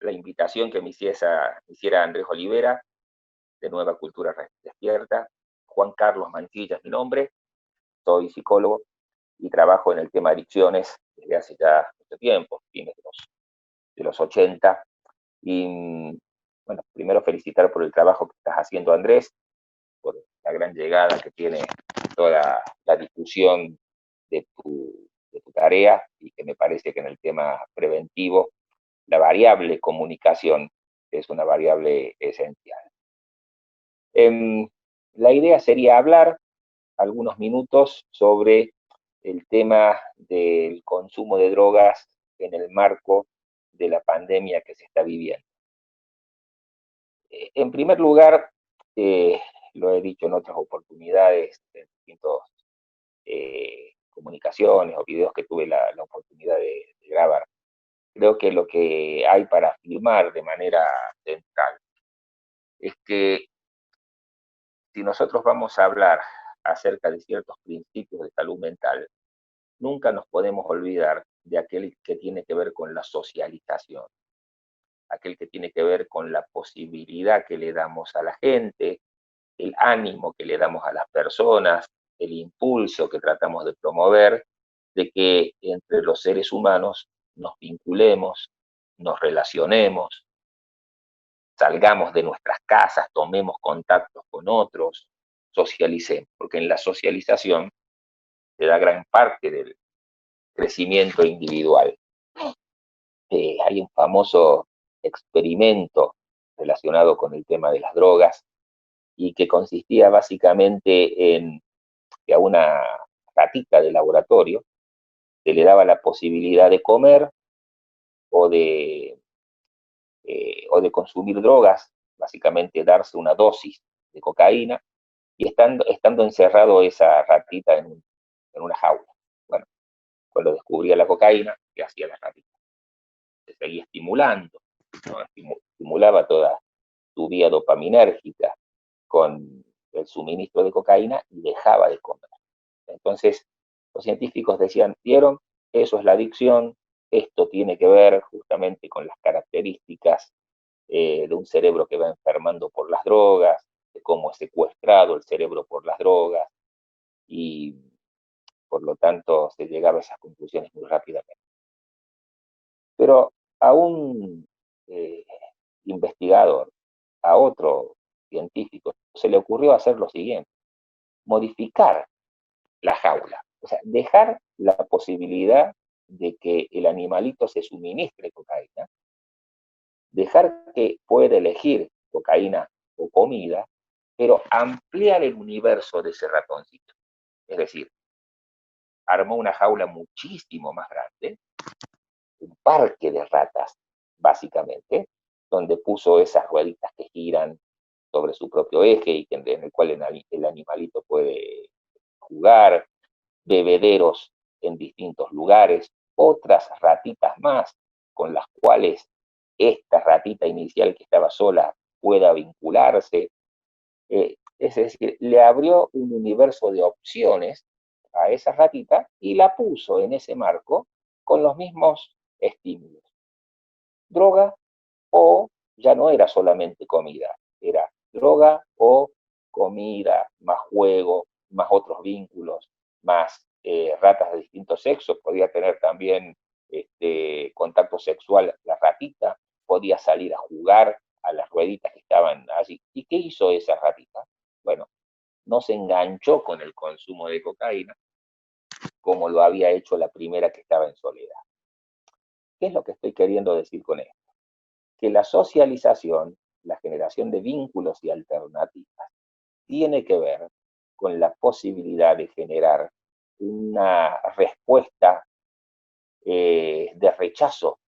la invitación que me hiciera Andrés Olivera, de Nueva Cultura Despierta. Juan Carlos Mantilla es mi nombre, soy psicólogo y trabajo en el tema adicciones desde hace ya mucho tiempo, fines de los 80. Y bueno, primero felicitar por el trabajo que estás haciendo, Andrés, por la gran llegada que tiene toda la discusión de tu tarea, y que me parece que en el tema preventivo la variable comunicación es una variable esencial. La idea sería hablar algunos minutos sobre el tema del consumo de drogas en el marco de la pandemia que se está viviendo. En primer lugar, lo he dicho en otras oportunidades, en distintas comunicaciones o videos que tuve la oportunidad de grabar, creo que lo que hay para afirmar de manera central es que si nosotros vamos a hablar acerca de ciertos principios de salud mental, nunca nos podemos olvidar de aquel que tiene que ver con la socialización, aquel que tiene que ver con la posibilidad que le damos a la gente, el ánimo que le damos a las personas, el impulso que tratamos de promover, de que entre los seres humanos nos vinculemos, nos relacionemos, salgamos de nuestras casas, tomemos contactos con otros, socialicemos, porque en la socialización se da gran parte del crecimiento individual. Hay un famoso experimento relacionado con el tema de las drogas y que consistía básicamente en que a una ratita de laboratorio se le daba la posibilidad de comer o de consumir drogas, básicamente darse una dosis de cocaína, y estando encerrado esa ratita en una jaula. Bueno, cuando descubría la cocaína, ¿qué hacía la ratita? Se seguía estimulando, ¿no? Estimulaba toda su vía dopaminérgica con el suministro de cocaína y dejaba de comer. Entonces, los científicos decían, ¿vieron? Eso es la adicción, esto tiene que ver justamente con las características de un cerebro que va enfermando por las drogas, de cómo es secuestrado el cerebro por las drogas, y por lo tanto se llegaba a esas conclusiones muy rápidamente. Pero a un eh, investigador, a otro científico, se le ocurrió hacer lo siguiente: modificar la jaula, o sea, dejar la posibilidad de que el animalito se suministre cocaína, dejar que pueda elegir cocaína o comida, pero ampliar el universo de ese ratoncito. Es decir, armó una jaula muchísimo más grande, un parque de ratas, básicamente, donde puso esas rueditas que giran sobre su propio eje y en el cual el animalito puede jugar, bebederos en distintos lugares, otras ratitas más con las cuales esta ratita inicial que estaba sola pueda vincularse. Es decir, le abrió un universo de opciones a esa ratita y la puso en ese marco con los mismos estímulos. Droga, o ya no era solamente comida, era droga o comida, más juego, más otros vínculos, más ratas de distintos sexos, podía tener también contacto sexual la ratita, podía salir a jugar a las rueditas que estaban allí. ¿Y qué hizo esa ratita? Bueno, no se enganchó con el consumo de cocaína como lo había hecho la primera que estaba en soledad. ¿Qué es lo que estoy queriendo decir con esto? Que la socialización, la generación de vínculos y alternativas, tiene que ver con la posibilidad de generar una respuesta de rechazo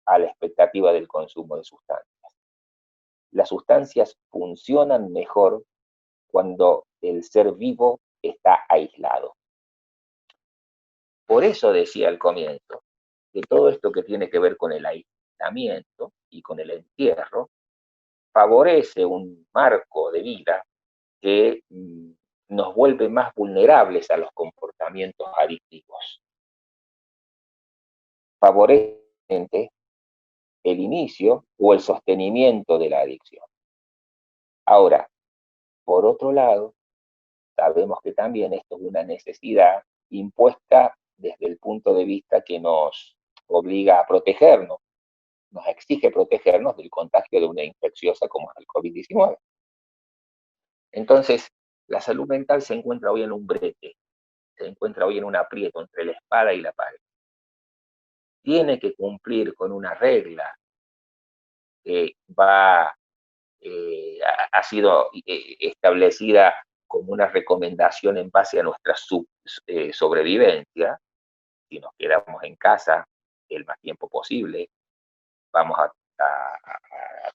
a la expectativa del consumo de sustancias. Las sustancias funcionan mejor cuando el ser vivo está aislado. Por eso decía al comienzo que todo esto que tiene que ver con el aislamiento y con el encierro favorece un marco de vida que nos vuelve más vulnerables a los comportamientos adictivos. Favorece el inicio o el sostenimiento de la adicción. Ahora, por otro lado, sabemos que también esto es una necesidad impuesta desde el punto de vista que nos obliga a protegernos, nos exige protegernos del contagio de una infecciosa como es el COVID-19. Entonces, la salud mental se encuentra hoy en un brete, se encuentra hoy en un aprieto entre la espada y la pared. Tiene que cumplir con una regla que ha sido establecida como una recomendación en base a nuestra sobrevivencia. Si nos quedamos en casa el más tiempo posible, vamos a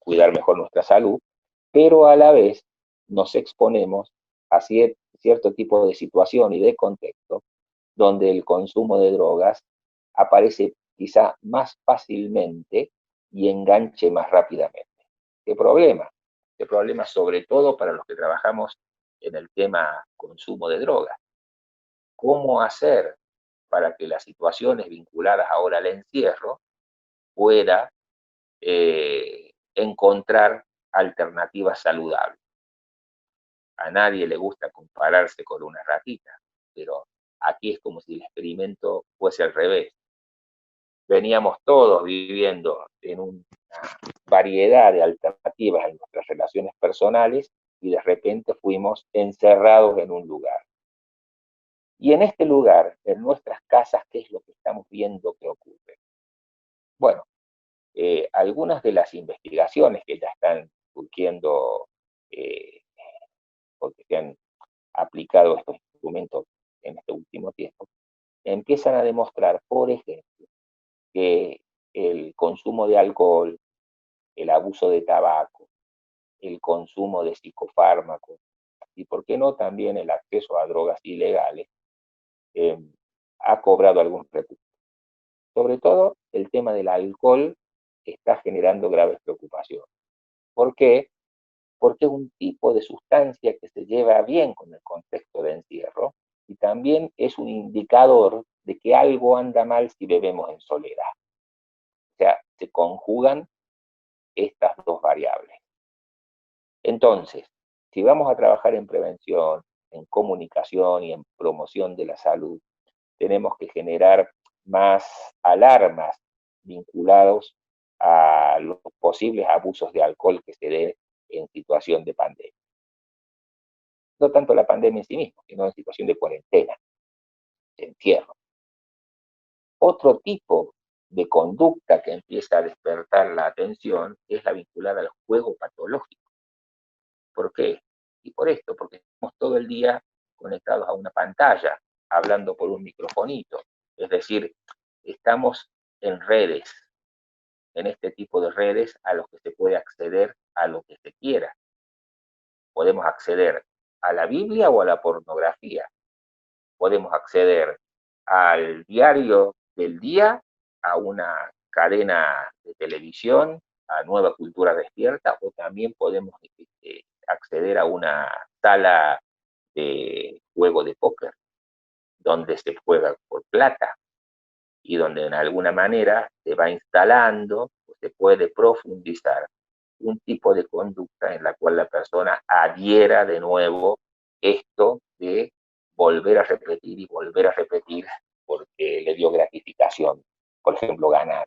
cuidar mejor nuestra salud, pero a la vez nos exponemos a cierto tipo de situación y de contexto donde el consumo de drogas aparece quizá más fácilmente y enganche más rápidamente. ¿Qué problema? ¿Qué problema sobre todo para los que trabajamos en el tema consumo de drogas? ¿Cómo hacer para que las situaciones vinculadas ahora al encierro pueda encontrar alternativas saludables? A nadie le gusta compararse con una ratita, pero aquí es como si el experimento fuese al revés. Veníamos todos viviendo en una variedad de alternativas en nuestras relaciones personales y de repente fuimos encerrados en un lugar. Y en este lugar, en nuestras casas, ¿qué es lo que estamos viendo que ocurre? Bueno, algunas de las investigaciones que ya están surgiendo, eh, porque se han aplicado estos instrumentos en este último tiempo, empiezan a demostrar, por ejemplo, que el consumo de alcohol, el abuso de tabaco, el consumo de psicofármacos y, por qué no, también el acceso a drogas ilegales, eh, ha cobrado algún recurso. Sobre todo, el tema del alcohol está generando graves preocupaciones. ¿Por qué? Porque es un tipo de sustancia que se lleva bien con el contexto de encierro y también es un indicador de que algo anda mal si bebemos en soledad. O sea, se conjugan estas dos variables. Entonces, si vamos a trabajar en prevención, en comunicación y en promoción de la salud, tenemos que generar más alarmas vinculados a los posibles abusos de alcohol que se den en situación de pandemia. No tanto la pandemia en sí misma, sino en situación de cuarentena, de encierro. Otro tipo de conducta que empieza a despertar la atención es la vinculada al juego patológico. ¿Por qué? Y por esto, porque estamos todo el día conectados a una pantalla, hablando por un microfonito. Es decir, estamos en redes, en este tipo de redes a los que se puede acceder a lo que se quiera. Podemos acceder a la Biblia o a la pornografía. Podemos acceder al diario del día, a una cadena de televisión, a Nueva Cultura Despierta, o también podemos acceder a una sala de juego de póker, donde se juega por plata y donde en alguna manera se va instalando o se puede profundizar un tipo de conducta en la cual la persona adhiera de nuevo esto de volver a repetir y volver a repetir porque le dio gratificación. Por ejemplo, ganar.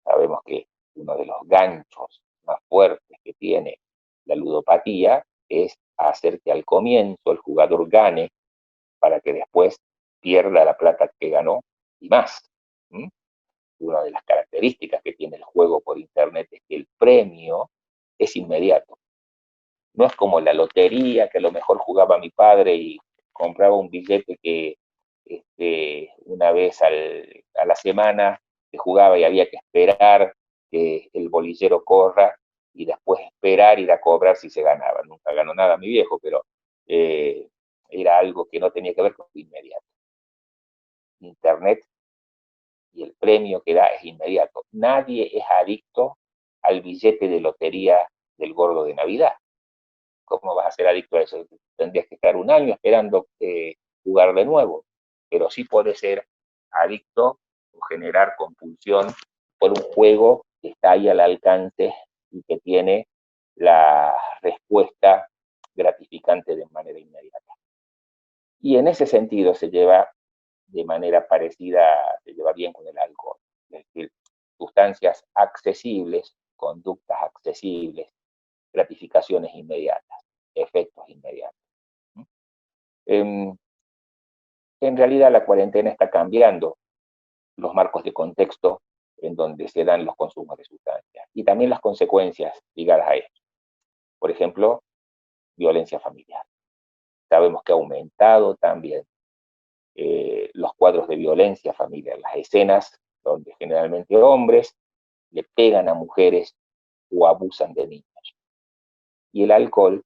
Sabemos que uno de los ganchos más fuertes que tiene la ludopatía es hacer que al comienzo el jugador gane para que después pierda la plata que ganó y más. ¿Mm? Una de las características que tiene el juego por internet es que el premio es inmediato. No es como la lotería, que a lo mejor jugaba mi padre y compraba un billete que una vez a la semana se jugaba y había que esperar que el bolillero corra y después esperar ir a cobrar si se ganaba. Nunca ganó nada mi viejo, pero era algo que no tenía que ver con lo inmediato. Internet y el premio que da es inmediato. Nadie es adicto al billete de lotería del gordo de Navidad. ¿Cómo vas a ser adicto a eso? Tendrías que estar un año esperando jugar de nuevo, pero sí puede ser adicto o generar compulsión por un juego que está ahí al alcance y que tiene la respuesta gratificante de manera inmediata. Y en ese sentido se lleva de manera parecida, se lleva bien con el alcohol. Es decir, sustancias accesibles, conductas accesibles, gratificaciones inmediatas, efectos inmediatos. En realidad la cuarentena está cambiando los marcos de contexto en donde se dan los consumos de sustancias y también las consecuencias ligadas a esto. Por ejemplo, violencia familiar. Sabemos que ha aumentado también los cuadros de violencia familiar, las escenas donde generalmente hombres le pegan a mujeres o abusan de niños. Y el alcohol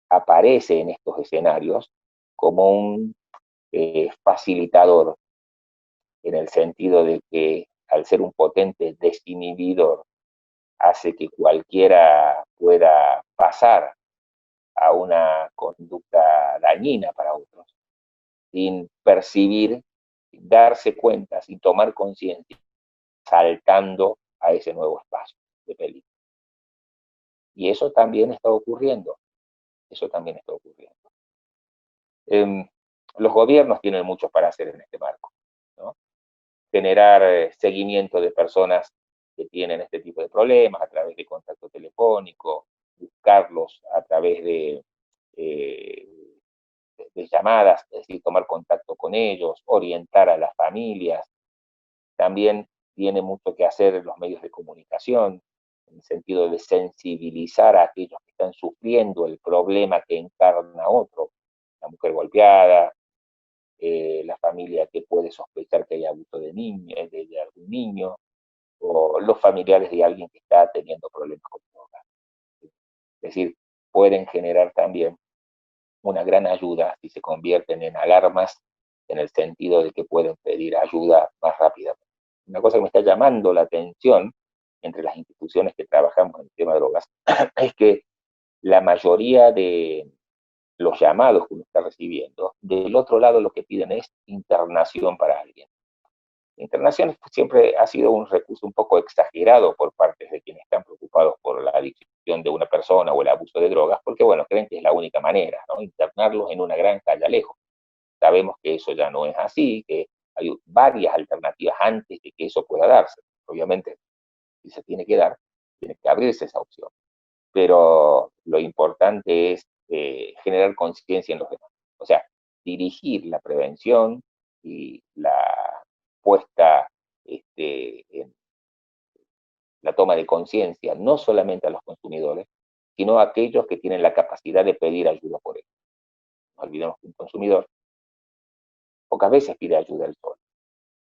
aparece en estos escenarios como un facilitador, en el sentido de que al ser un potente desinhibidor, hace que cualquiera pueda pasar a una conducta dañina para otros, sin percibir, sin darse cuenta, sin tomar conciencia, saltando a ese nuevo espacio de peligro. Y eso también está ocurriendo, eso también está ocurriendo. Los gobiernos tienen mucho para hacer en este marco, ¿no? Generar seguimiento de personas que tienen este tipo de problemas a través de contacto telefónico, buscarlos a través eh, de llamadas, es decir, tomar contacto con ellos, orientar a las familias. También tiene mucho que hacer los medios de comunicación, en el sentido de sensibilizar a aquellos que están sufriendo el problema que encarna otro, la mujer golpeada, la familia que puede sospechar que hay abuso de algún niño, o los familiares de alguien que está teniendo problemas con drogas. Es decir, pueden generar también una gran ayuda si se convierten en alarmas, en el sentido de que pueden pedir ayuda más rápidamente. Una cosa que me está llamando la atención entre las instituciones que trabajamos en el tema de drogas es que la mayoría de los llamados que uno está recibiendo, del otro lado lo que piden es internación para alguien. La internación siempre ha sido un recurso un poco exagerado por parte de quienes están preocupados por la adicción de una persona o el abuso de drogas, porque bueno, creen que es la única manera, ¿no? Internarlos en una granja allá lejos. Sabemos que eso ya no es así, que hay varias alternativas antes de que eso pueda darse. Obviamente, si se tiene que dar, tiene que abrirse esa opción. Pero lo importante es generar conciencia en los demás. O sea, dirigir la prevención y la puesta en la toma de conciencia, no solamente a los consumidores, sino a aquellos que tienen la capacidad de pedir ayuda por ello. No olvidemos que un consumidor pocas veces pide ayuda él solo,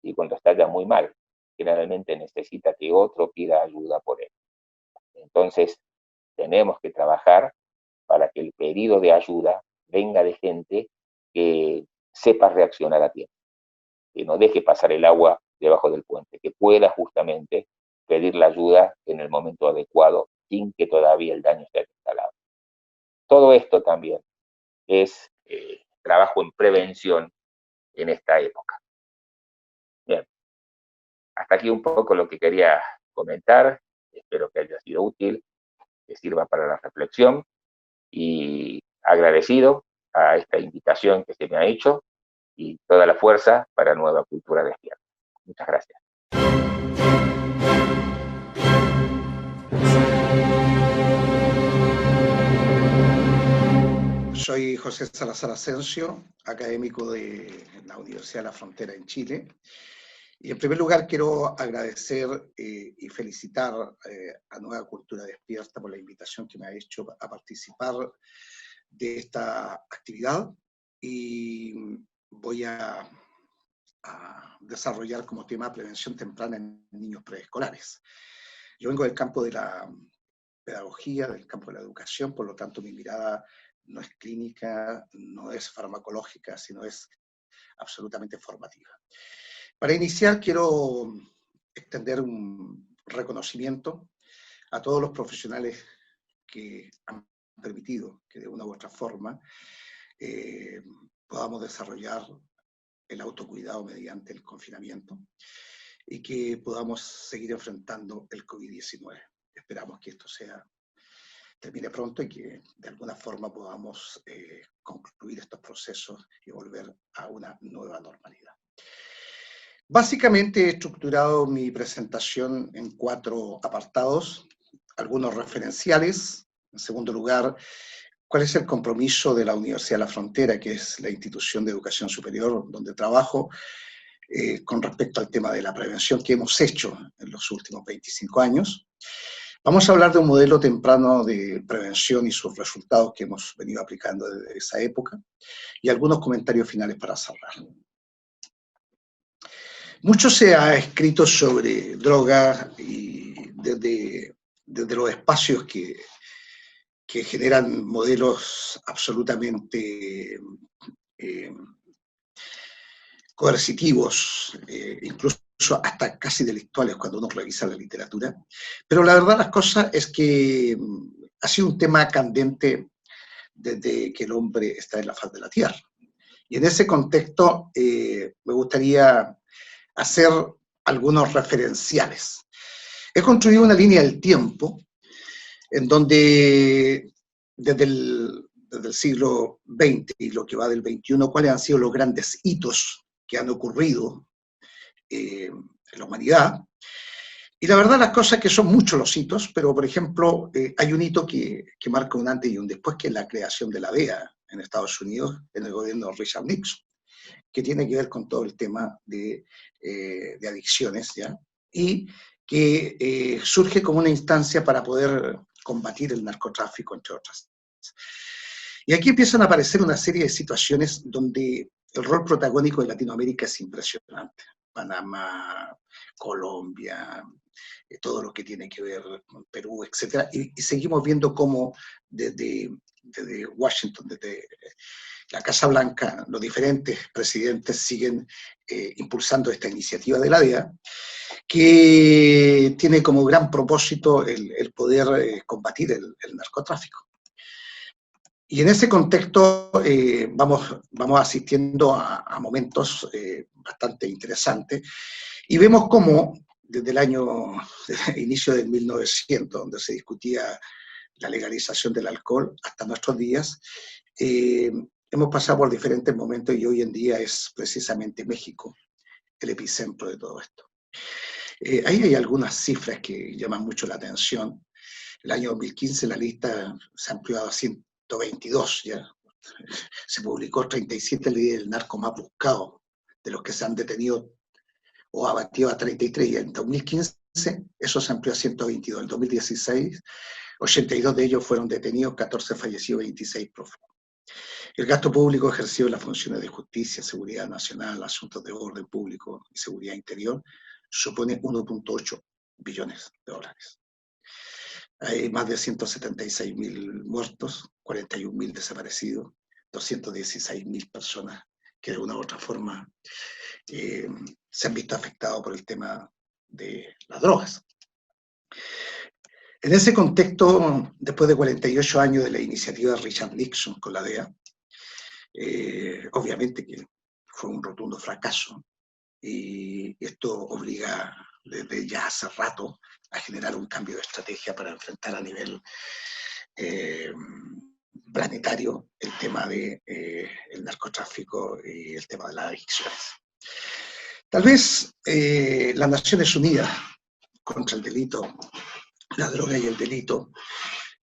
y cuando está ya muy mal, generalmente necesita que otro pida ayuda por él. Entonces, tenemos que trabajar para que el pedido de ayuda venga de gente que sepa reaccionar a tiempo, que no deje pasar el agua debajo del puente, que pueda justamente pedir la ayuda en el momento adecuado sin que todavía el daño esté instalado. Todo esto también es trabajo en prevención en esta época. Bien, hasta aquí un poco lo que quería comentar. Espero que haya sido útil, que sirva para la reflexión y agradecido a esta invitación que se me ha hecho y toda la fuerza para Nueva Cultura Despierta. Muchas gracias. Soy José Salazar Asensio, académico de la Universidad de la Frontera en Chile. Y en primer lugar quiero agradecer y felicitar a Nueva Cultura Despierta por la invitación que me ha hecho a participar de esta actividad, y voy a desarrollar como tema prevención temprana en niños preescolares. Yo vengo del campo de la pedagogía, del campo de la educación, por lo tanto mi mirada no es clínica, no es farmacológica, sino es absolutamente formativa. Para iniciar quiero extender un reconocimiento a todos los profesionales que han permitido que de una u otra forma podamos desarrollar el autocuidado mediante el confinamiento. y que podamos seguir enfrentando el COVID-19. Esperamos que esto termine pronto y que de alguna forma podamos concluir estos procesos y volver a una nueva normalidad. Básicamente he estructurado mi presentación en 4 apartados, algunos referenciales. En segundo lugar, cuál es el compromiso de la Universidad de la Frontera, que es la institución de educación superior donde trabajo, con respecto al tema de la prevención que hemos hecho en los últimos 25 años. Vamos a hablar de un modelo temprano de prevención y sus resultados que hemos venido aplicando desde esa época, y algunos comentarios finales para cerrar. Mucho se ha escrito sobre drogas y desde los espacios que generan modelos absolutamente coercitivos, incluso hasta casi delictuales cuando uno revisa la literatura. Pero la verdad las cosas es que ha sido un tema candente desde que el hombre está en la faz de la Tierra. Y en ese contexto me gustaría hacer algunos referenciales. He construido una línea del tiempo en donde desde el siglo XX y lo que va del XXI, cuáles han sido los grandes hitos que han ocurrido en la humanidad. Y la verdad las cosas es que son muchos los hitos, pero por ejemplo hay un hito que marca un antes y un después, que es la creación de la DEA en Estados Unidos, en el gobierno de Richard Nixon, que tiene que ver con todo el tema de adicciones, ¿ya? Y que surge como una instancia para poder combatir el narcotráfico, entre otras. Y aquí empiezan a aparecer una serie de situaciones donde el rol protagónico de Latinoamérica es impresionante. Panamá, Colombia, todo lo que tiene que ver con Perú, etc. Y seguimos viendo cómo desde Washington, desde la Casa Blanca, los diferentes presidentes siguen impulsando esta iniciativa de la DEA, que tiene como gran propósito el poder combatir el narcotráfico. Y en ese contexto vamos asistiendo a momentos bastante interesantes, y vemos cómo desde el inicio del 1900, donde se discutía la legalización del alcohol, hasta nuestros días, hemos pasado por diferentes momentos, y hoy en día es precisamente México el epicentro de todo esto. Ahí hay algunas cifras que llaman mucho la atención. El año 2015 la lista se ha ampliado a 122, ya. Se publicó 37 líderes del narco más buscados, de los que se han detenido o abatido a 33, y en 2015 eso se amplió a 122. En 2016, 82 de ellos fueron detenidos, 14 fallecidos, 26 prófugos. El gasto público ejercido en las funciones de justicia, seguridad nacional, asuntos de orden público y seguridad interior supone 1.8 billones de dólares. Hay más de 176.000 muertos, 41.000 desaparecidos, 216.000 personas que de una u otra forma se han visto afectados por el tema de las drogas. En ese contexto, después de 48 años de la iniciativa de Richard Nixon con la DEA, obviamente que fue un rotundo fracaso, y esto obliga desde ya hace rato a generar un cambio de estrategia para enfrentar a nivel planetario el tema del narcotráfico y el tema de las adicciones. Tal vez las Naciones Unidas contra el delito, la droga y el delito,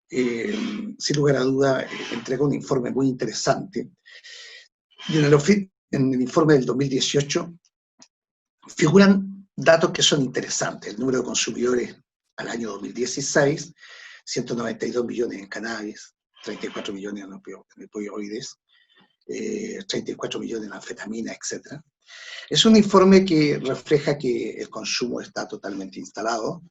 sin lugar a duda, entregó un informe muy interesante, y en el informe del 2018 figuran datos que son interesantes. El número de consumidores al año 2016, 192 millones en cannabis, 34 millones en opioides, 34 millones en anfetamina, etc. Es un informe que refleja que el consumo está totalmente instalado,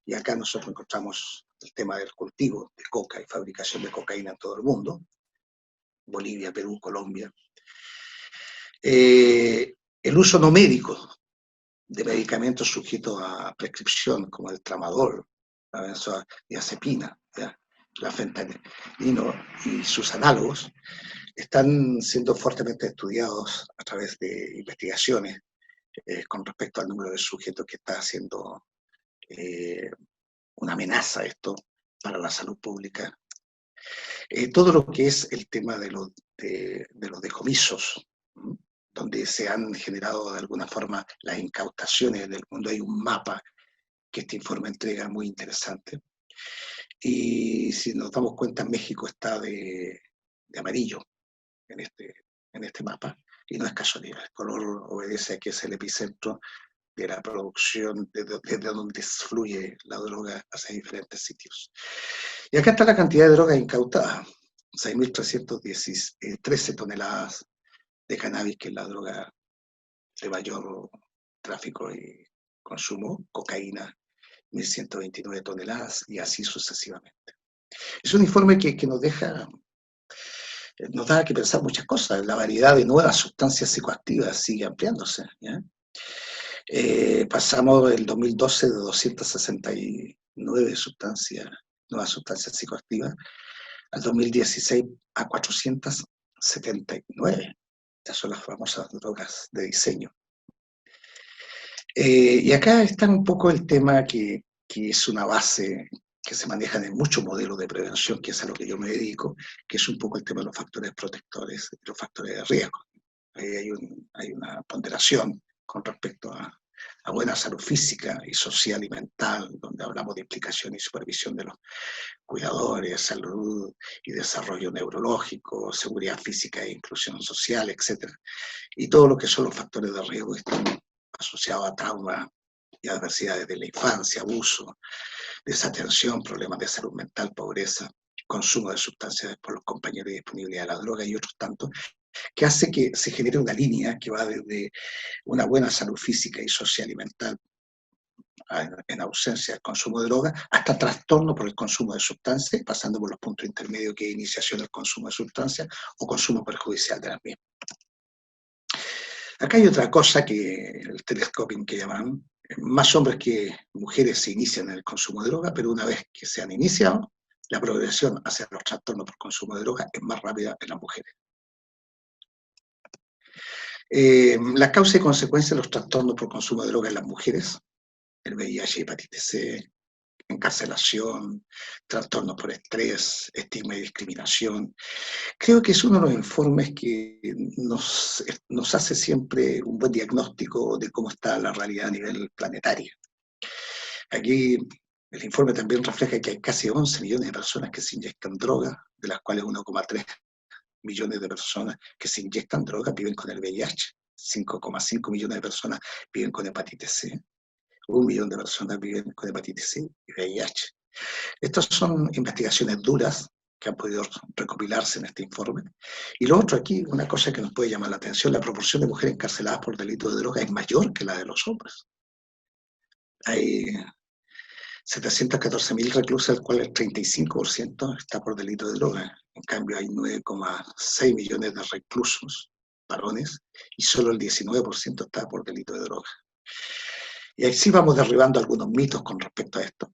y acá nosotros encontramos el tema del cultivo de coca y fabricación de cocaína en todo el mundo, Bolivia, Perú, Colombia. El uso no médico de medicamentos sujetos a prescripción, como el tramadol, la benzodiazepina, la fentanilo y sus análogos, están siendo fuertemente estudiados a través de investigaciones con respecto al número de sujetos que está haciendo una amenaza esto para la salud pública. Todo lo que es el tema de los decomisos, ¿m? Donde se han generado de alguna forma las incautaciones del mundo. Hay un mapa que este informe entrega muy interesante. Y si nos damos cuenta, México está de amarillo en este mapa, y no es casualidad. El color obedece a que es el epicentro de la producción, desde donde fluye la droga hacia diferentes sitios. Y acá está la cantidad de droga incautada: 6.313 toneladas de cannabis, que es la droga de mayor tráfico y consumo, cocaína, 1.129 toneladas, y así sucesivamente. Es un informe que nos da que pensar muchas cosas. La variedad de nuevas sustancias psicoactivas sigue ampliándose, ¿ya? Pasamos el 2012 de 269 nuevas sustancias psicoactivas, al 2016 a 479. Estas son las famosas drogas de diseño. Y acá está un poco el tema que es una base que se maneja en muchos modelos de prevención, que es a lo que yo me dedico, que es un poco el tema de los factores protectores y los factores de riesgo. Ahí hay una ponderación con respecto a buena salud física y social y mental, donde hablamos de implicación y supervisión de los cuidadores, salud y desarrollo neurológico, seguridad física e inclusión social, etc. Y todo lo que son los factores de riesgo que están asociados a trauma y adversidades de la infancia, abuso, desatención, problemas de salud mental, pobreza, consumo de sustancias por los compañeros y disponibilidad de la droga y otros tantos, que hace que se genere una línea que va desde una buena salud física y social y mental en ausencia del consumo de droga, hasta trastorno por el consumo de sustancias, pasando por los puntos intermedios, que es iniciación del consumo de sustancias o consumo perjudicial de las mismas. Acá hay otra cosa, que el telescoping que llaman: más hombres que mujeres se inician en el consumo de droga, pero una vez que se han iniciado, la progresión hacia los trastornos por consumo de droga es más rápida en las mujeres. La causa y consecuencia de los trastornos por consumo de droga en las mujeres: el VIH, hepatitis C, encarcelación, trastornos por estrés, estigma y discriminación. Creo que es uno de los informes que nos hace siempre un buen diagnóstico de cómo está la realidad a nivel planetario. Aquí el informe también refleja que hay casi 11 millones de personas que se inyectan droga, de las cuales 1,3 millones de personas que se inyectan droga viven con el VIH, 5,5 millones de personas viven con hepatitis C, 1 millón de personas viven con hepatitis C y VIH. Estas son investigaciones duras que han podido recopilarse en este informe. Y lo otro aquí, una cosa que nos puede llamar la atención: la proporción de mujeres encarceladas por delitos de droga es mayor que la de los hombres. Hay 714.000 reclusas, del cual el 35% está por delito de droga. En cambio, hay 9,6 millones de reclusos varones y solo el 19% está por delito de droga. Y ahí sí vamos derribando algunos mitos con respecto a esto.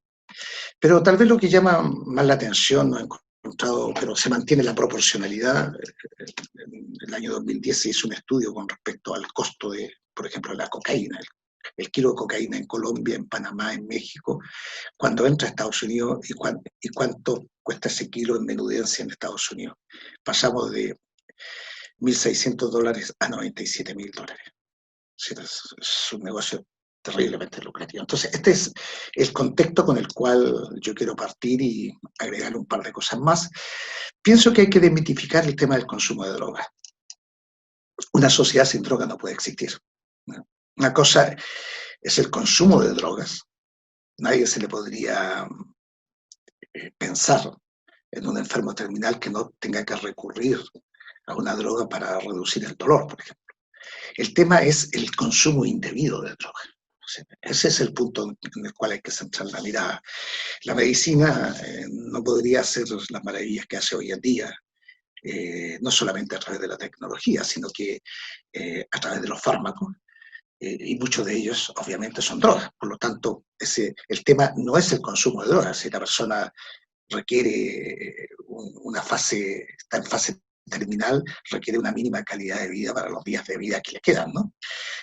Pero tal vez lo que llama más la atención, no he encontrado, pero se mantiene la proporcionalidad. En el año 2010 se hizo un estudio con respecto al costo de, por ejemplo, la cocaína. El kilo de cocaína en Colombia, en Panamá, en México, cuando entra a Estados Unidos, y cuánto cuesta ese kilo en menudencia en Estados Unidos. Pasamos de $1.600 a $97.000. Es un negocio terriblemente lucrativo. Entonces, este es el contexto con el cual yo quiero partir y agregar un par de cosas más. Pienso que hay que desmitificar el tema del consumo de drogas. Una sociedad sin droga no puede existir, ¿no? Una cosa es el consumo de drogas. Nadie se le podría pensar en un enfermo terminal que no tenga que recurrir a una droga para reducir el dolor, por ejemplo. El tema es el consumo indebido de droga. Ese es el punto en el cual hay que centrar la mirada. La medicina no podría hacer las maravillas que hace hoy en día, no solamente a través de la tecnología, sino que a través de los fármacos, y muchos de ellos obviamente son drogas. Por lo tanto, el tema no es el consumo de drogas. Si la persona requiere está en fase terminal requiere una mínima calidad de vida para los días de vida que le quedan, ¿no?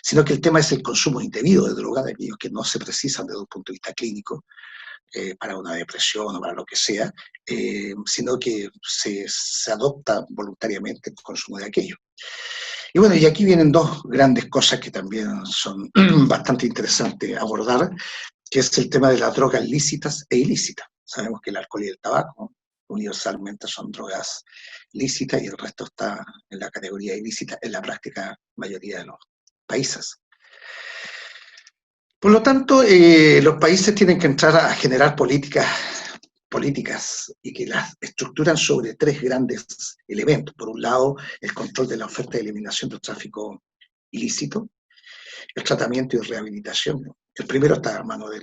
Sino que el tema es el consumo indebido de drogas de aquellos que no se precisan desde un punto de vista clínico, para una depresión o para lo que sea, sino que se adopta voluntariamente el consumo de aquello. Y bueno, y aquí vienen dos grandes cosas que también son bastante interesantes abordar, que es el tema de las drogas lícitas e ilícitas. Sabemos que el alcohol y el tabaco universalmente son drogas lícitas y el resto está en la categoría ilícita en la práctica mayoría de los países. Por lo tanto, los países tienen que entrar a generar políticas y que las estructuran sobre tres grandes elementos. Por un lado, el control de la oferta y eliminación del tráfico ilícito, el tratamiento y rehabilitación. El primero está a mano de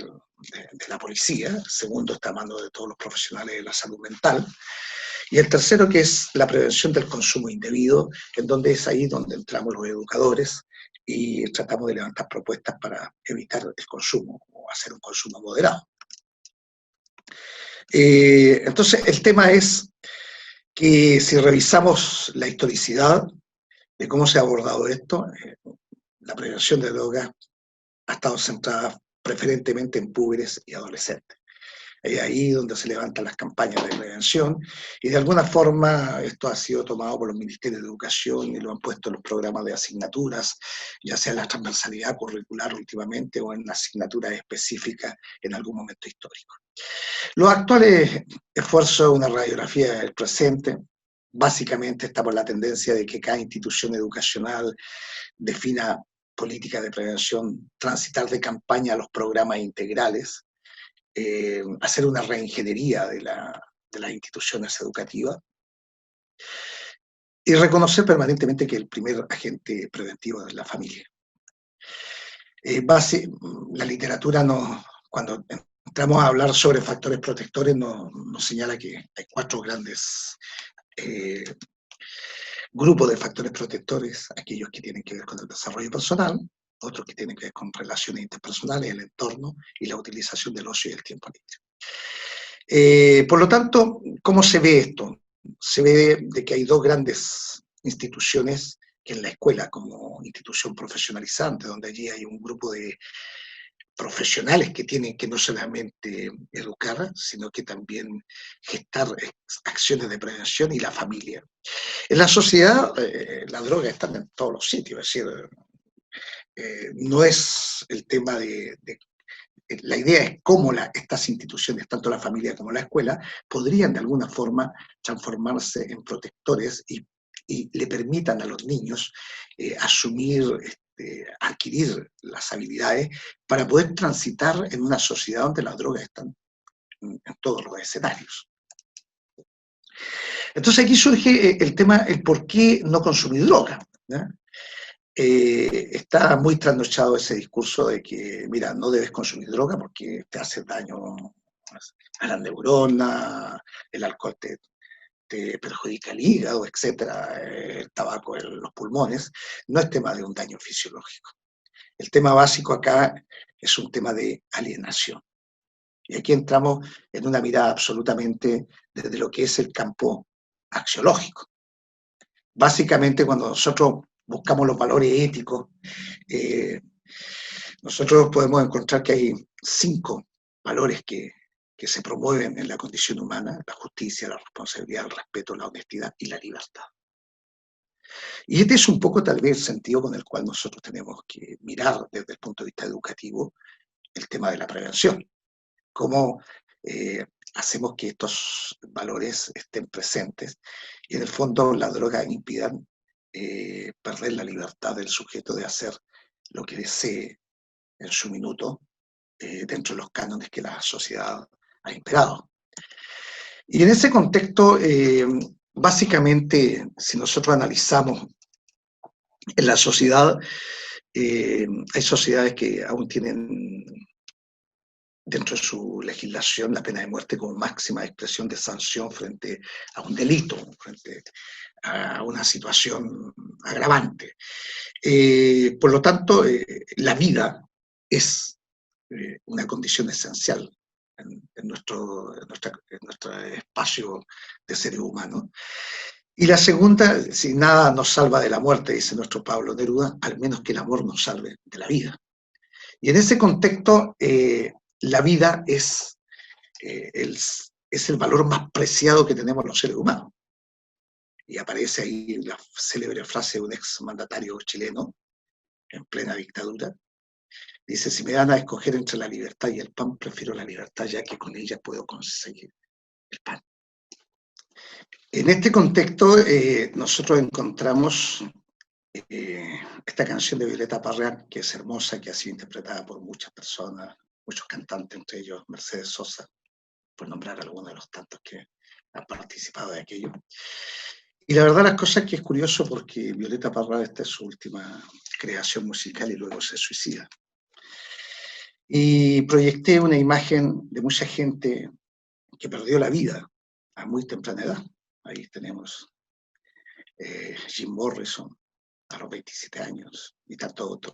la policía, el segundo está a mano de todos los profesionales de la salud mental, y el tercero, que es la prevención del consumo indebido, en donde es ahí donde entramos los educadores y tratamos de levantar propuestas para evitar el consumo o hacer un consumo moderado. Entonces, el tema es que si revisamos la historicidad de cómo se ha abordado esto, la prevención de drogas ha estado centrada preferentemente en púberes y adolescentes. Es ahí donde se levantan las campañas de prevención y de alguna forma esto ha sido tomado por los ministerios de educación y lo han puesto en los programas de asignaturas, ya sea en la transversalidad curricular últimamente o en asignaturas específicas en algún momento histórico. Los actuales esfuerzos, una radiografía del presente, básicamente está por la tendencia de que cada institución educacional defina políticas de prevención, transitar de campaña a los programas integrales, hacer una reingeniería de las instituciones educativas y reconocer permanentemente que el primer agente preventivo es la familia. La literatura cuando entramos a hablar sobre factores protectores nos señala que hay 4 grandes grupos de factores protectores, aquellos que tienen que ver con el desarrollo personal, otros que tienen que ver con relaciones interpersonales, el entorno y la utilización del ocio y el tiempo libre. Por lo tanto, ¿cómo se ve esto? Se ve de que hay 2 grandes instituciones, que es la escuela como institución profesionalizante, donde allí hay un grupo de profesionales que tienen que no solamente educar, sino que también gestar acciones de prevención, y la familia. En la sociedad, la droga está en todos los sitios, es decir, no es el tema la idea es cómo estas instituciones, tanto la familia como la escuela, podrían de alguna forma transformarse en protectores y le permitan a los niños asumir, adquirir las habilidades para poder transitar en una sociedad donde las drogas están en todos los escenarios. Entonces aquí surge el tema, el por qué no consumir droga, ¿no? Está muy trasnochado ese discurso de que, mira, no debes consumir droga porque te hace daño a la neurona, el alcohol te perjudica el hígado, etcétera, el tabaco en los pulmones. No es tema de un daño fisiológico. El tema básico acá es un tema de alienación. Y aquí entramos en una mirada absolutamente desde lo que es el campo axiológico. Básicamente, cuando nosotros buscamos los valores éticos, nosotros podemos encontrar que hay 5 valores que se promueven en la condición humana: la justicia, la responsabilidad, el respeto, la honestidad y la libertad. Y este es un poco tal vez el sentido con el cual nosotros tenemos que mirar desde el punto de vista educativo el tema de la prevención. Cómo hacemos que estos valores estén presentes y en el fondo la droga impidan perder la libertad del sujeto de hacer lo que desee en su minuto dentro de los cánones que la sociedad ha imperado. Y en ese contexto, básicamente, si nosotros analizamos en la sociedad, hay sociedades que aún tienen dentro de su legislación la pena de muerte como máxima expresión de sanción frente a un delito, frente a una situación agravante. Por lo tanto, la vida es una condición esencial en nuestro espacio de seres humanos. Y la segunda, si nada nos salva de la muerte, dice nuestro Pablo Neruda, al menos que el amor nos salve de la vida. Y en ese contexto, la vida es el valor más preciado que tenemos los seres humanos. Y aparece ahí la célebre frase de un ex mandatario chileno, en plena dictadura. Dice, si me dan a escoger entre la libertad y el pan, prefiero la libertad, ya que con ella puedo conseguir el pan. En este contexto, nosotros encontramos esta canción de Violeta Parra, que es hermosa, que ha sido interpretada por muchas personas, muchos cantantes, entre ellos Mercedes Sosa, por nombrar algunos de los tantos que han participado de aquello. Y la verdad las cosas que es curioso porque Violeta Parra, esta es su última creación musical y luego se suicida. Y proyecté una imagen de mucha gente que perdió la vida a muy temprana edad. Ahí tenemos Jim Morrison a los 27 años y tanto otro,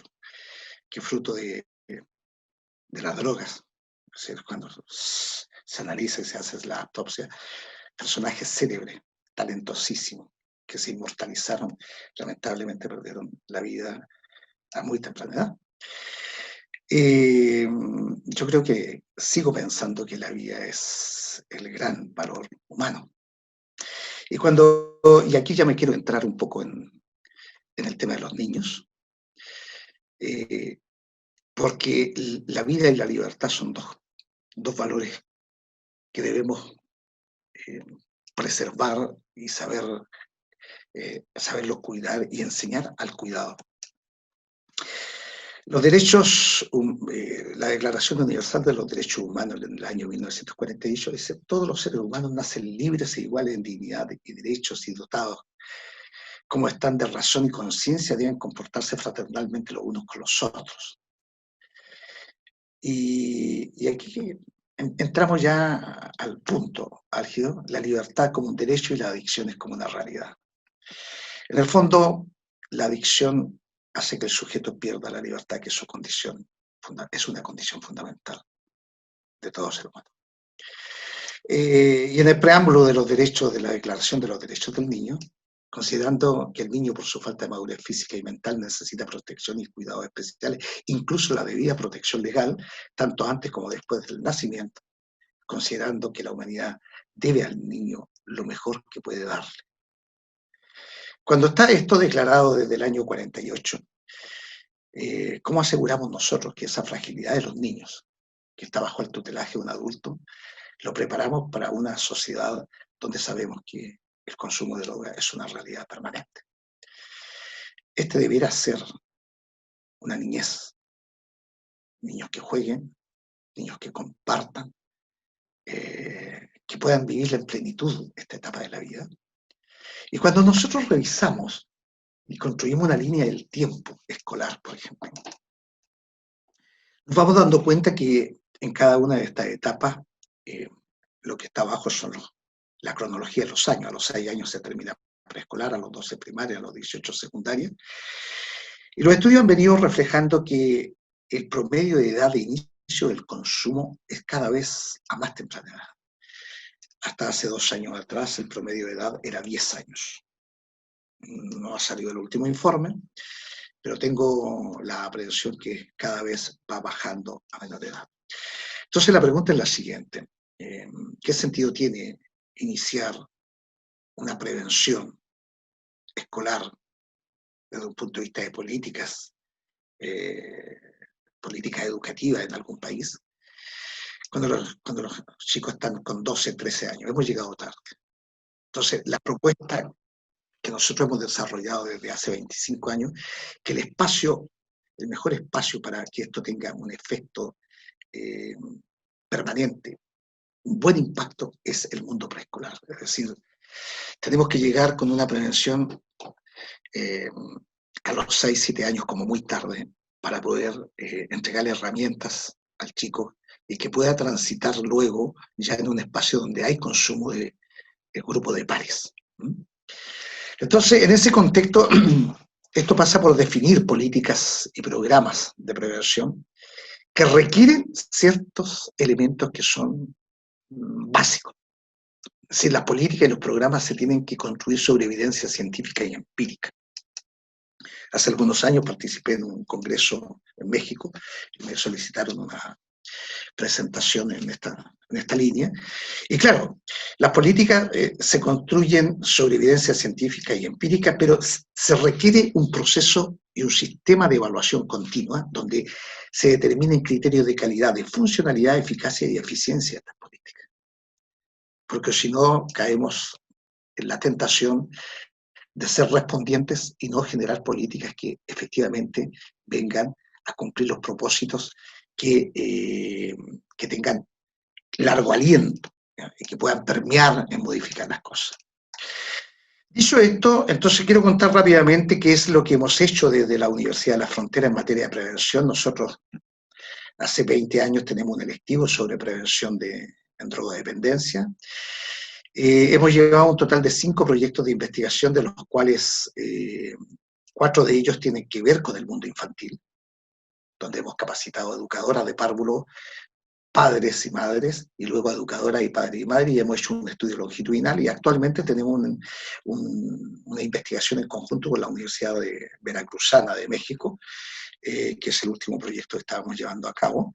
que fruto de las drogas, es decir, cuando se analiza y se hace la autopsia, personajes célebres, talentosísimos, que se inmortalizaron, lamentablemente perdieron la vida a muy temprana edad. Yo creo que sigo pensando que la vida es el gran valor humano. Y aquí ya me quiero entrar un poco en el tema de los niños, porque la vida y la libertad son dos valores que debemos preservar y saberlos cuidar y enseñar al cuidado. Los derechos, la Declaración Universal de los Derechos Humanos en el año 1948 dice: todos los seres humanos nacen libres e iguales en dignidad y derechos y dotados como están de razón y conciencia, deben comportarse fraternalmente los unos con los otros. Y aquí entramos ya al punto álgido, la libertad como un derecho y las adicciones como una realidad. En el fondo, la adicción hace que el sujeto pierda la libertad, que es una condición fundamental de todo ser humano. Y en el preámbulo de los derechos de la Declaración de los Derechos del Niño, considerando que el niño por su falta de madurez física y mental necesita protección y cuidados especiales, incluso la debida protección legal, tanto antes como después del nacimiento, considerando que la humanidad debe al niño lo mejor que puede darle. Cuando está esto declarado desde el año 48, ¿cómo aseguramos nosotros que esa fragilidad de los niños, que está bajo el tutelaje de un adulto, lo preparamos para una sociedad donde sabemos que el consumo de droga es una realidad permanente? Este debiera ser una niñez. Niños que jueguen, niños que compartan, que puedan vivir en plenitud esta etapa de la vida. Y cuando nosotros revisamos y construimos una línea del tiempo escolar, por ejemplo, nos vamos dando cuenta que en cada una de estas etapas lo que está abajo son la cronología de los años. A los 6 años se termina preescolar, a los 12 primaria, a los 18 secundaria. Y los estudios han venido reflejando que el promedio de edad de inicio del consumo es cada vez a más temprana edad. Hasta hace 2 años atrás el promedio de edad era 10 años. No ha salido el último informe, pero tengo la aprehensión que cada vez va bajando a menor edad. Entonces la pregunta es la siguiente: ¿qué sentido tiene iniciar una prevención escolar desde un punto de vista de políticas educativas en algún país, cuando los chicos están con 12, 13 años? Hemos llegado tarde. Entonces, la propuesta que nosotros hemos desarrollado desde hace 25 años, que el mejor espacio para que esto tenga un efecto permanente, un buen impacto, es el mundo preescolar. Es decir, tenemos que llegar con una prevención a los 6, 7 años como muy tarde, para poder entregarle herramientas al chico y que pueda transitar luego ya en un espacio donde hay consumo de grupo de pares. Entonces, en ese contexto, esto pasa por definir políticas y programas de prevención que requieren ciertos elementos que son básicos. si las políticas y los programas se tienen que construir sobre evidencia científica y empírica. Hace algunos años participé en un congreso en México y me solicitaron una presentación en esta línea. Y claro, las políticas se construyen sobre evidencia científica y empírica, pero se requiere un proceso y un sistema de evaluación continua donde se determinen criterios de calidad, de funcionalidad, eficacia y eficiencia de estas políticas. Porque si no, caemos en la tentación de ser respondientes y no generar políticas que efectivamente vengan a cumplir los propósitos que tengan largo aliento, ¿ya? Y que puedan permear en modificar las cosas. Dicho esto, entonces quiero contar rápidamente qué es lo que hemos hecho desde la Universidad de la Frontera en materia de prevención. Nosotros hace 20 años tenemos un electivo sobre prevención en drogodependencia. Hemos llevado un total de 5 proyectos de investigación, de los cuales 4 de ellos tienen que ver con el mundo infantil, donde hemos capacitado educadoras de párvulo, padres y madres, y luego educadoras y padres y madres, y hemos hecho un estudio longitudinal, y actualmente tenemos una investigación en conjunto con la Universidad Veracruzana de México, que es el último proyecto que estábamos llevando a cabo.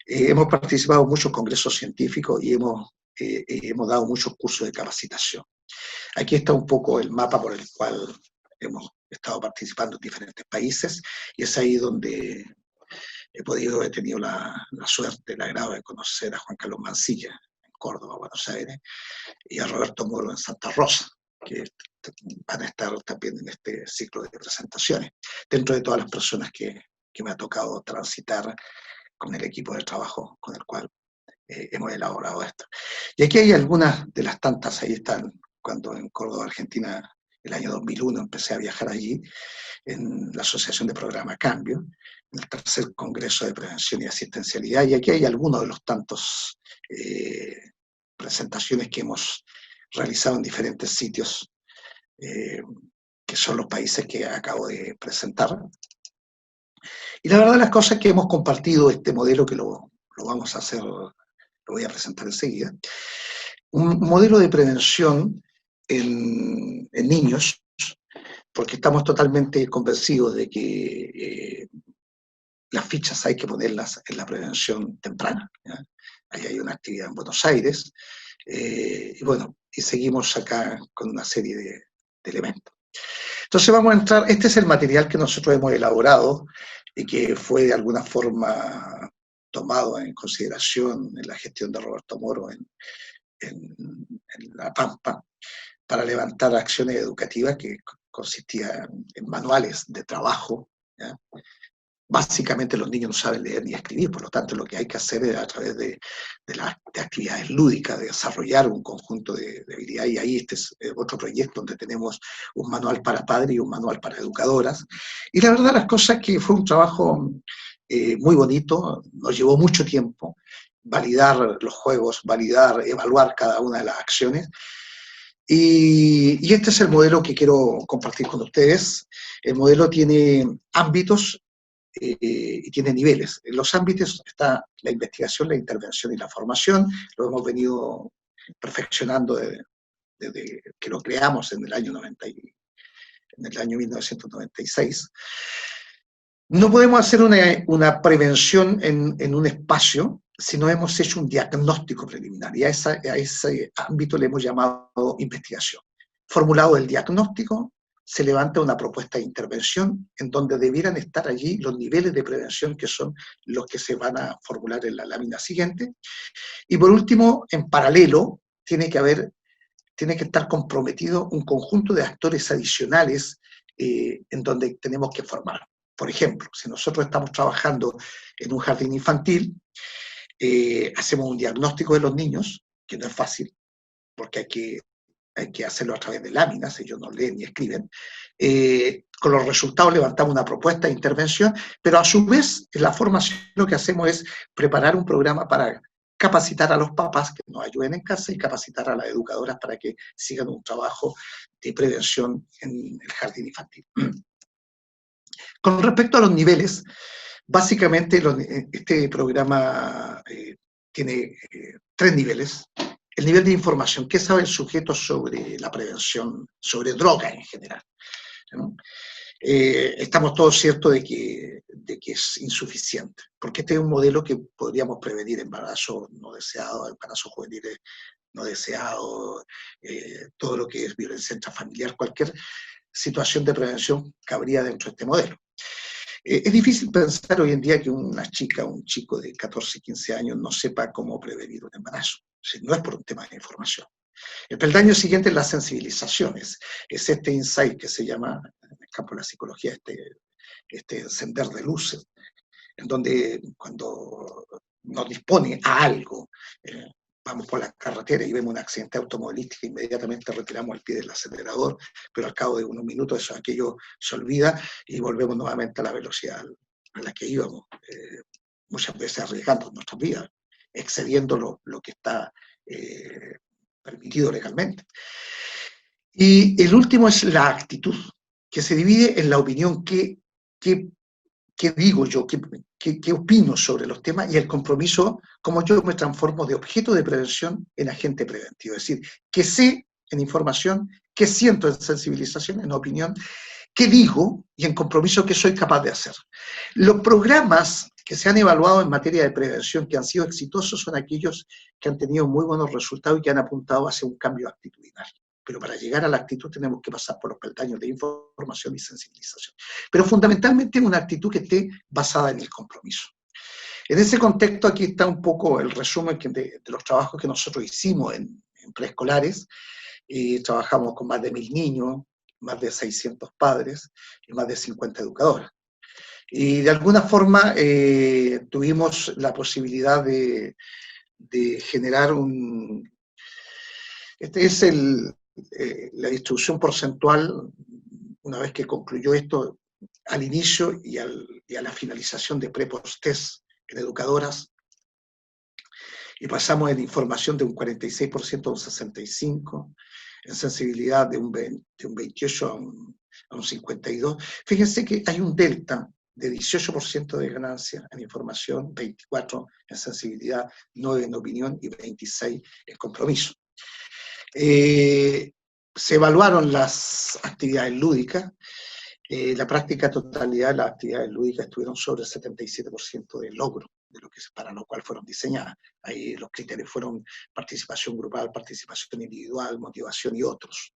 Hemos participado en muchos congresos científicos y hemos dado muchos cursos de capacitación. Aquí está un poco el mapa por el cual hemos estado participando en diferentes países, y es ahí donde he tenido la suerte, el agrado de conocer a Juan Carlos Mancilla en Córdoba, Buenos Aires, y a Roberto Moro en Santa Rosa, que van a estar también en este ciclo de presentaciones, dentro de todas las personas que me ha tocado transitar con el equipo de trabajo con el cual hemos elaborado esto. Y aquí hay algunas de las tantas, ahí están, cuando en Córdoba, Argentina, el año 2001 empecé a viajar allí, en la Asociación de Programa Cambio, en el tercer Congreso de Prevención y Asistencialidad, y aquí hay algunos de los tantos presentaciones que hemos realizado en diferentes sitios, que son los países que acabo de presentar. Y la verdad las cosas que hemos compartido este modelo, que lo vamos a hacer, lo voy a presentar enseguida, un modelo de prevención en niños, porque estamos totalmente convencidos de que las fichas hay que ponerlas en la prevención temprana, ¿ya? Ahí hay una actividad en Buenos Aires, y bueno, y seguimos acá con una serie de elementos. Entonces vamos a entrar, este es el material que nosotros hemos elaborado y que fue de alguna forma tomado en consideración en la gestión de Roberto Moro en La Pampa, para levantar acciones educativas que consistían en manuales de trabajo, ¿ya? Básicamente los niños no saben leer ni escribir, por lo tanto lo que hay que hacer es a través de actividades lúdicas, de desarrollar un conjunto de habilidades, y ahí este es otro proyecto donde tenemos un manual para padres y un manual para educadoras. Y la verdad las cosas que fue un trabajo muy bonito, nos llevó mucho tiempo validar los juegos, evaluar cada una de las acciones. Y este es el modelo que quiero compartir con ustedes. El modelo tiene ámbitos y tiene niveles. En los ámbitos está la investigación, la intervención y la formación. Lo hemos venido perfeccionando desde que lo creamos en el año 1996. No podemos hacer una prevención en un espacio si no hemos hecho un diagnóstico preliminar, y a ese ámbito le hemos llamado investigación. Formulado el diagnóstico, se levanta una propuesta de intervención en donde debieran estar allí los niveles de prevención, que son los que se van a formular en la lámina siguiente. Y por último, en paralelo, tiene que estar comprometido un conjunto de actores adicionales en donde tenemos que formar. Por ejemplo, si nosotros estamos trabajando en un jardín infantil, hacemos un diagnóstico de los niños, que no es fácil, porque hay que hacerlo a través de láminas, ellos no leen ni escriben. Con los resultados levantamos una propuesta de intervención, pero a su vez, en la formación lo que hacemos es preparar un programa para capacitar a los papás que nos ayuden en casa y capacitar a las educadoras para que sigan un trabajo de prevención en el jardín infantil. Con respecto a los niveles, básicamente este programa tiene 3 niveles. el nivel de información. ¿Qué sabe el sujeto sobre la prevención, sobre drogas en general? ¿No? Estamos todos ciertos de que es insuficiente, porque este es un modelo que podríamos prevenir embarazos no deseados, embarazos juveniles no deseados, todo lo que es violencia intrafamiliar, cualquier situación de prevención cabría dentro de este modelo. Es difícil pensar hoy en día que una chica o un chico de 14, 15 años no sepa cómo prevenir un embarazo. Si no es por un tema de información. El peldaño siguiente es las sensibilizaciones. Es este insight que se llama, en el campo de la psicología, este encender de luces, en donde cuando nos dispone a algo, vamos por la carretera y vemos un accidente automovilístico, inmediatamente retiramos el pie del acelerador, pero al cabo de unos minutos eso, aquello se olvida y volvemos nuevamente a la velocidad a la que íbamos, muchas veces arriesgando nuestras vidas, excediendo lo que está permitido legalmente. Y el último es la actitud, que se divide en la opinión que digo yo, qué opino sobre los temas, y el compromiso, como yo me transformo de objeto de prevención en agente preventivo. Es decir, que sé en información, que siento en sensibilización, en opinión, qué digo y en compromiso que soy capaz de hacer. Los programas que se han evaluado en materia de prevención que han sido exitosos son aquellos que han tenido muy buenos resultados y que han apuntado hacia un cambio actitudinal. Pero para llegar a la actitud tenemos que pasar por los peldaños de información y sensibilización. Pero fundamentalmente una actitud que esté basada en el compromiso. En ese contexto aquí está un poco el resumen de los trabajos que nosotros hicimos en preescolares. Trabajamos con más de 1000 niños, más de 600 padres y más de 50 educadoras. Y de alguna forma tuvimos la posibilidad de generar Este es la distribución porcentual, una vez que concluyó esto, al inicio y a la finalización de pre-post-test en educadoras, y pasamos en información de un 46% a un 65%, en sensibilidad de un 28% a un 52%. Fíjense que hay un delta de 18% de ganancia en información, 24% en sensibilidad, 9% en opinión y 26% en compromiso. Se evaluaron las actividades lúdicas. La práctica totalidad de las actividades lúdicas estuvieron sobre el 77% de logro, de lo que, para lo cual fueron diseñadas. Ahí los criterios fueron participación grupal, participación individual, motivación y otros.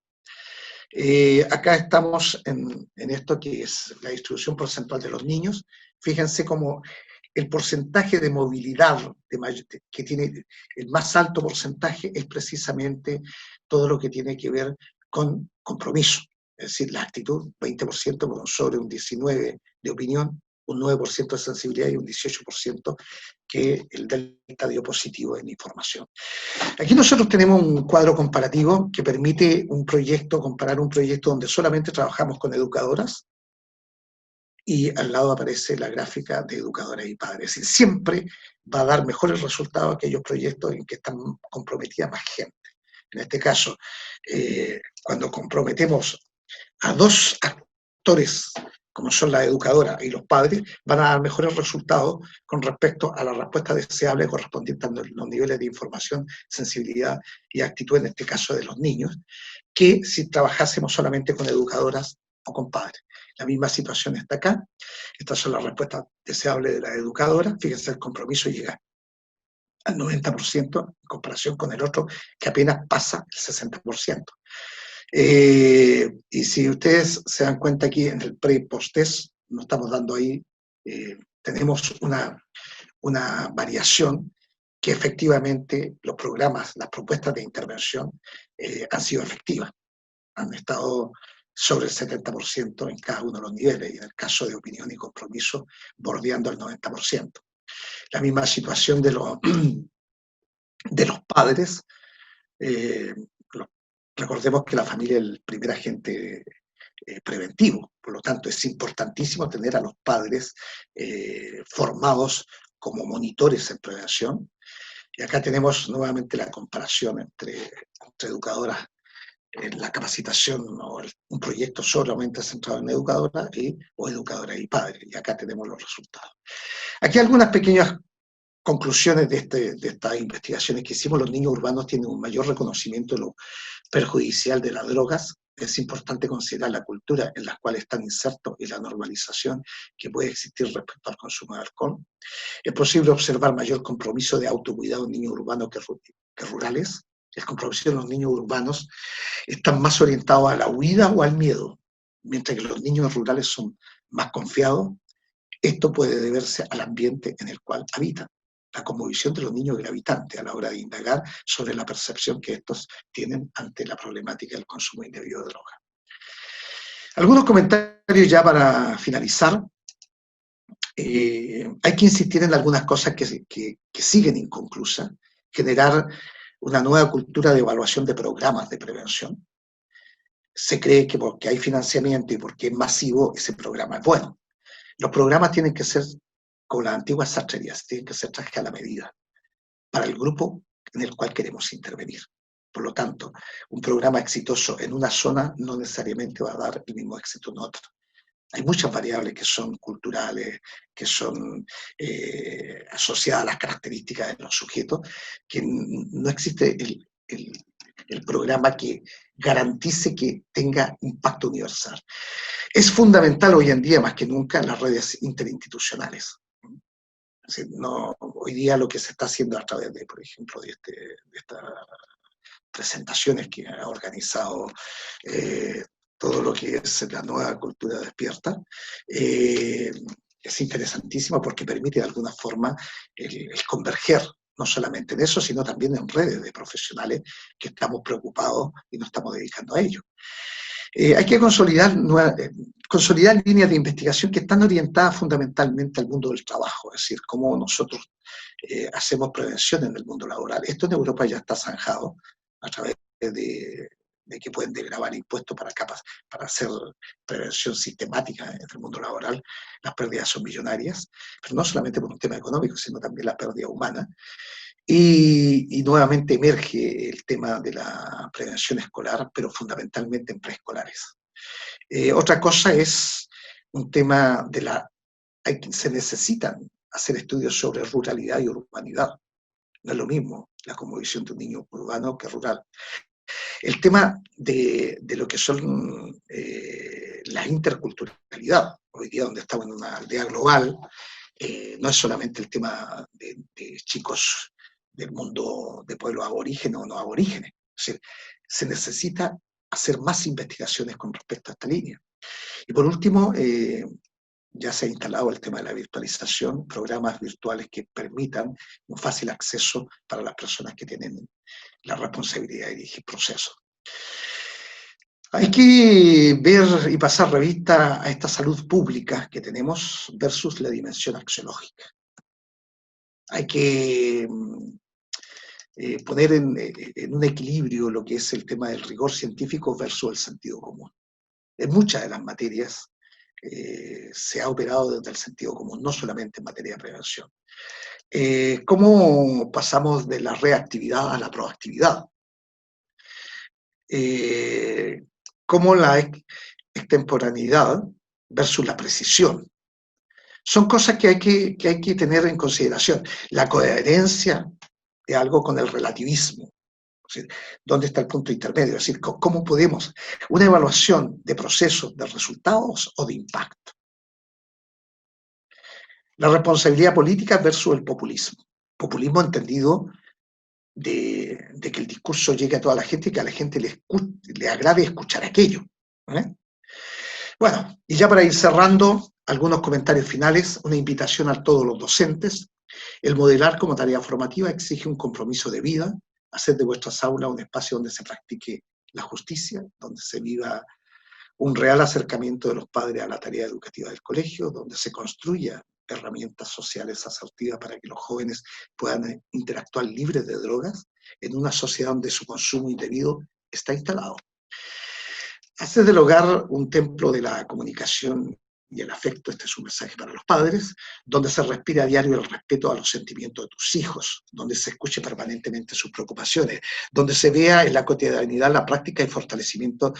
Acá estamos en esto que es la distribución porcentual de los niños. Fíjense cómo el porcentaje de movilidad que tiene el más alto porcentaje es precisamente todo lo que tiene que ver con compromiso. Es decir, la actitud, 20% con sobre un 19% de opinión, un 9% de sensibilidad y un 18% que el delta dio positivo en información. Aquí nosotros tenemos un cuadro comparativo que permite comparar un proyecto donde solamente trabajamos con educadoras, y al lado aparece la gráfica de educadoras y padres. Es decir, siempre va a dar mejores resultados aquellos proyectos en que están comprometida más gente. En este caso, cuando comprometemos a dos actores, como son la educadora y los padres, van a dar mejores resultados con respecto a la respuesta deseable correspondiente a los niveles de información, sensibilidad y actitud, en este caso de los niños, que si trabajásemos solamente con educadoras o con padres. La misma situación está acá. Estas son las respuestas deseables de la educadora. Fíjense, el compromiso llega al 90% en comparación con el otro, que apenas pasa el 60%. Y si ustedes se dan cuenta aquí en el pre y post-test, nos estamos dando ahí, tenemos una variación que efectivamente los programas, las propuestas de intervención han sido efectivas. Han estado sobre el 70% en cada uno de los niveles, y en el caso de opinión y compromiso, bordeando el 90%. La misma situación de los padres. Recordemos que la familia es el primer agente preventivo, por lo tanto es importantísimo tener a los padres formados como monitores en prevención. Y acá tenemos nuevamente la comparación entre educadoras, la capacitación o un proyecto solamente centrado en o educadoras y padres, y acá tenemos los resultados. Aquí algunas pequeñas conclusiones de estas investigaciones que hicimos: los niños urbanos tienen un mayor reconocimiento de lo perjudicial de las drogas. Es importante considerar la cultura en la cual están insertos y la normalización que puede existir respecto al consumo de alcohol. Es posible observar mayor compromiso de autocuidado en niños urbanos que rurales. El compromiso de los niños urbanos están más orientados a la huida o al miedo, mientras que los niños rurales son más confiados. Esto puede deberse al ambiente en el cual habitan, la cosmovisión de los niños gravitantes a la hora de indagar sobre la percepción que estos tienen ante la problemática del consumo indebido de drogas. Algunos comentarios ya para finalizar. Hay que insistir en algunas cosas que siguen inconclusas. Generar una nueva cultura de evaluación de programas de prevención. Se cree que porque hay financiamiento y porque es masivo, ese programa es bueno. Los programas tienen que ser, con las antiguas sastrerías, tienen que ser trajes a la medida para el grupo en el cual queremos intervenir. Por lo tanto, un programa exitoso en una zona no necesariamente va a dar el mismo éxito en otra. Hay muchas variables que son culturales, que son asociadas a las características de los sujetos, que no existe el programa que garantice que tenga impacto universal. Es fundamental hoy en día, más que nunca, las redes interinstitucionales. Hoy día lo que se está haciendo a través de, por ejemplo, de estas presentaciones que ha organizado todo lo que es la nueva cultura despierta, es interesantísima porque permite de alguna forma el converger, no solamente en eso, sino también en redes de profesionales que estamos preocupados y nos estamos dedicando a ello. Hay que consolidar líneas de investigación que están orientadas fundamentalmente al mundo del trabajo, es decir, cómo nosotros hacemos prevención en el mundo laboral. Esto en Europa ya está zanjado a través de que pueden desgravar impuestos para hacer prevención sistemática en el mundo laboral. Las pérdidas son millonarias, pero no solamente por un tema económico, sino también la pérdida humana. Y nuevamente emerge el tema de la prevención escolar, pero fundamentalmente en preescolares. Otra cosa es un tema se necesitan hacer estudios sobre ruralidad y urbanidad. No es lo mismo la cosmovisión de un niño urbano que rural. El tema de lo que son la interculturalidad, hoy día donde estamos en una aldea global, no es solamente el tema de chicos del mundo de pueblos aborígenes o no aborígenes. Es decir, se necesita hacer más investigaciones con respecto a esta línea. Y por último, ya se ha instalado el tema de la virtualización, programas virtuales que permitan un fácil acceso para las personas que tienen la responsabilidad de dirigir procesos. Hay que ver y pasar revista a esta salud pública que tenemos versus la dimensión axiológica. Hay que poner en un equilibrio lo que es el tema del rigor científico versus el sentido común. En muchas de las materias se ha operado desde el sentido común, no solamente en materia de prevención. ¿Cómo pasamos de la reactividad a la proactividad? ¿Cómo la extemporaneidad versus la precisión? Son cosas que hay que tener en consideración. La coherencia de algo con el relativismo. Es decir, ¿dónde está el punto intermedio? Es decir, ¿cómo podemos? Una evaluación de procesos, de resultados o de impacto. La responsabilidad política versus el populismo. Populismo entendido de que el discurso llegue a toda la gente y que a la gente le agrade escuchar aquello. Bueno, y ya para ir cerrando, algunos comentarios finales, una invitación a todos los docentes. El modelar como tarea formativa exige un compromiso de vida, hacer de vuestras aulas un espacio donde se practique la justicia, donde se viva un real acercamiento de los padres a la tarea educativa del colegio, donde se construya herramientas sociales asertivas para que los jóvenes puedan interactuar libres de drogas en una sociedad donde su consumo indebido está instalado. Hacer del hogar un templo de la comunicación y el afecto, este es un mensaje para los padres, donde se respire a diario el respeto a los sentimientos de tus hijos, donde se escuche permanentemente sus preocupaciones, donde se vea en la cotidianidad la práctica y fortalecimiento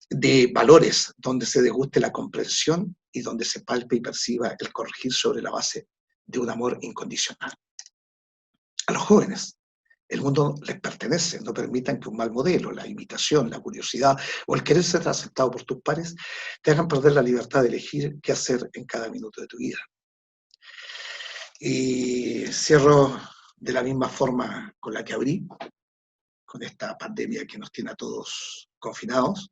de valores, donde se deguste la comprensión y donde se palpe y perciba el corregir sobre la base de un amor incondicional. a los jóvenes. El mundo les pertenece, no permitan que un mal modelo, la imitación, la curiosidad o el querer ser aceptado por tus pares te hagan perder la libertad de elegir qué hacer en cada minuto de tu vida. Y cierro de la misma forma con la que abrí, con esta pandemia que nos tiene a todos confinados.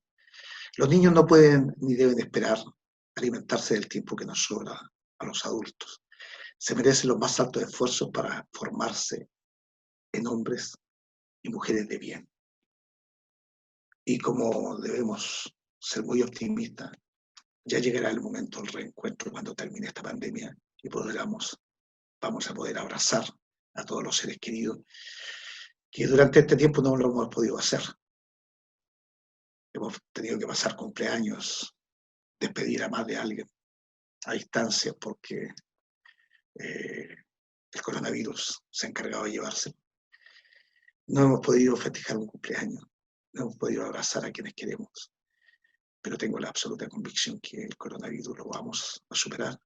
Los niños no pueden ni deben esperar alimentarse del tiempo que nos sobra a los adultos. Se merecen los más altos esfuerzos para formarse en hombres y mujeres de bien. Y como debemos ser muy optimistas, ya llegará el momento del reencuentro cuando termine esta pandemia y vamos a poder abrazar a todos los seres queridos que durante este tiempo no lo hemos podido hacer. Hemos tenido que pasar cumpleaños, despedir a más de alguien a distancia porque el coronavirus se ha encargado de llevarse. No hemos podido festejar un cumpleaños, no hemos podido abrazar a quienes queremos, pero tengo la absoluta convicción que el coronavirus lo vamos a superar.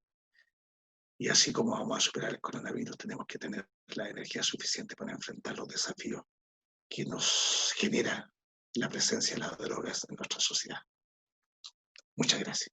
Y así como vamos a superar el coronavirus, tenemos que tener la energía suficiente para enfrentar los desafíos que nos genera la presencia de las drogas en nuestra sociedad. Muchas gracias.